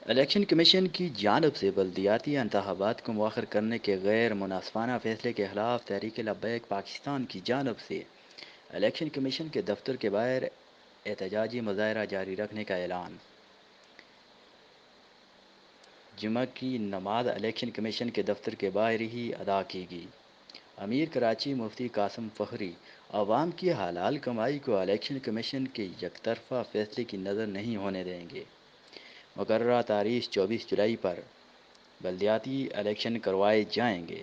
Election commission کی جانب سے بلدیاتی انتخابات کو مؤخر کرنے کے غیر منصفانہ فیصلے کے خلاف تحریک لبیک پاکستان کی جانب سے الیکشن کمیشن کے دفتر کے باہر احتجاجی مظاہرہ جاری رکھنے کا اعلان۔ جمعہ کی نماز الیکشن کمیشن کے دفتر کے باہر ہی ادا کی گئی۔ امیر کراچی مفتی قاسم فخری عوام کی حلال کمائی کو الیکشن کمیشن کے یک طرفہ فیصلے کی نظر نہیں ہونے دیں گے۔ مقررہ تاریخ 24 جولائی پر بلدیاتی الیکشن کروائے جائیں گے۔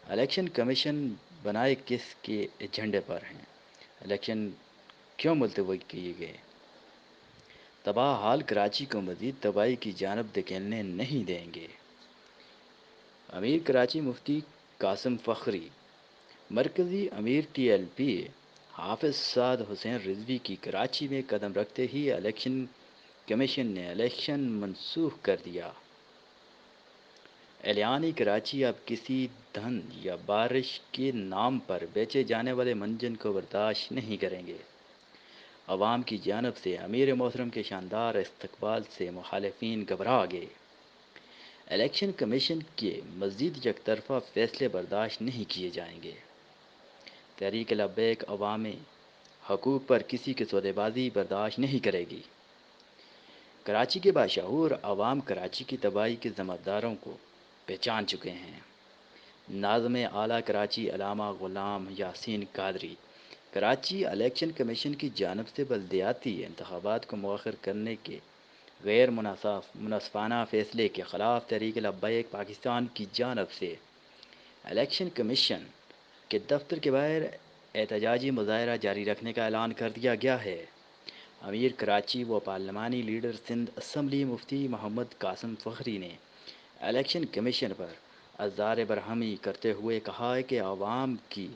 الیکشن کمیشن بنائے کس کے ایجنڈے پر ہیں؟ الیکشن کیوں ملتوی کیے گئے؟ تباہ حال کراچی کو مزید تباہی کی جانب دھکیلنے نہیں دیں گے۔ امیر کراچی مفتی قاسم فخری مرکزی امیر ٹی ایل پی حافظ سعد حسین رضوی کی کراچی میں قدم رکھتے ہی الیکشن کمیشن نے الیکشن منسوخ کر دیا۔ اعلان کراچی اب کسی دھن یا بارش کے نام پر بیچے جانے والے منجن کو برداشت نہیں کریں گے۔ عوام کی جانب سے امیر محترم کے شاندار استقبال سے مخالفین گھبرا گئے۔ الیکشن کمیشن کے مزید یک طرفہ فیصلے برداشت نہیں کیے جائیں گے۔ تحریک لبیک عوامی حقوق پر کسی کی سودے بازی برداشت نہیں کرے گی۔ کراچی کے باشعور عوام کراچی کی تباہی کے ذمہ داروں کو پہچان چکے ہیں۔ ناظم اعلیٰ کراچی علامہ غلام یاسین قادری کراچی الیکشن کمیشن کی جانب سے بلدیاتی انتخابات کو مؤخر کرنے کے غیر منصفانہ فیصلے کے خلاف تحریک لبیک پاکستان کی جانب سے الیکشن کمیشن کے دفتر کے باہر احتجاجی مظاہرہ جاری رکھنے کا اعلان کر دیا گیا ہے۔ امیر کراچی و پارلیمانی لیڈر سندھ اسمبلی مفتی محمد قاسم فخری نے الیکشن کمیشن پر اظہار برہمی کرتے ہوئے کہا ہے کہ عوام کی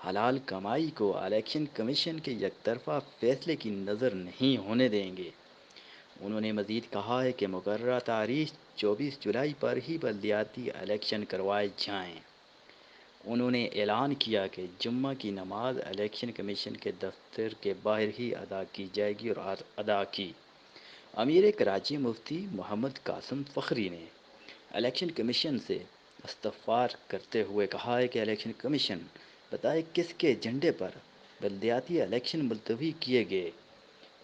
حلال کمائی کو الیکشن کمیشن کے یک طرفہ فیصلے کی نظر نہیں ہونے دیں گے۔ انہوں نے مزید کہا ہے کہ مقررہ تاریخ 24 جولائی پر ہی بلدیاتی الیکشن کروائے جائیں۔ انہوں نے اعلان کیا کہ جمعہ کی نماز الیکشن کمیشن کے دفتر کے باہر ہی ادا کی جائے گی اور ادا کی۔ امیر کراچی مفتی محمد قاسم فخری نے الیکشن کمیشن سے استفسار کرتے ہوئے کہا ہے کہ الیکشن کمیشن بتائے کس کے ایجنڈے پر بلدیاتی الیکشن ملتوی کیے گئے۔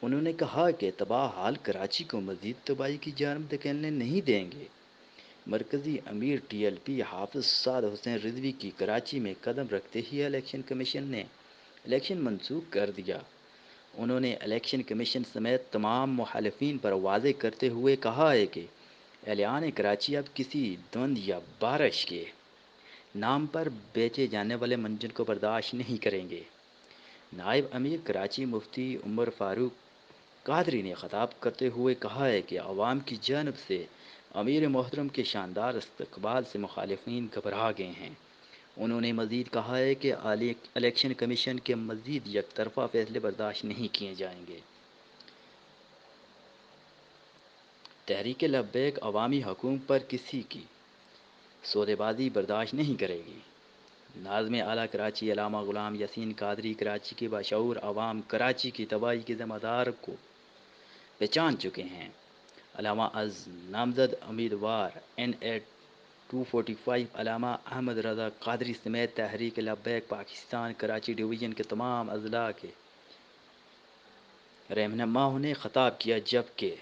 انہوں نے کہا کہ تباہ حال کراچی کو مزید تباہی کی جانب دھکیلنے نہیں دیں گے۔ مرکزی امیر ٹی ایل پی حافظ سعد حسین رضوی کی کراچی میں قدم رکھتے ہی الیکشن کمیشن نے الیکشن منسوخ کر دیا۔ انہوں نے الیکشن کمیشن سمیت تمام مخالفین پر واضح کرتے ہوئے کہا ہے کہ اعلان کراچی اب کسی دھند یا بارش کے نام پر بیچے جانے والے منجن کو برداشت نہیں کریں گے۔ نائب امیر کراچی مفتی عمر فاروق قادری نے خطاب کرتے ہوئے کہا ہے کہ عوام کی جانب سے امیر محترم کے شاندار استقبال سے مخالفین گھبرا گئے ہیں۔ انہوں نے مزید کہا ہے کہ الیکشن کمیشن کے مزید یک طرفہ فیصلے برداشت نہیں کیے جائیں گے۔ تحریک لبیک عوامی حقوق پر کسی کی سودے بازی برداشت نہیں کرے گی۔ ناظم اعلیٰ کراچی علامہ غلام یاسین قادری کراچی کے باشعور عوام کراچی کی تباہی کے ذمہ دار کو پہچان چکے ہیں۔ علامہ از نامزد امیدوار NA 245 علامہ احمد رضا قادری سمیت تحریک لبیک پاکستان کراچی ڈویژن کے تمام اضلاع کے رہنماؤں نے خطاب کیا، جبکہ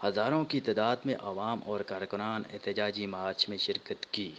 ہزاروں کی تعداد میں عوام اور کارکنان احتجاجی مارچ میں شرکت کی۔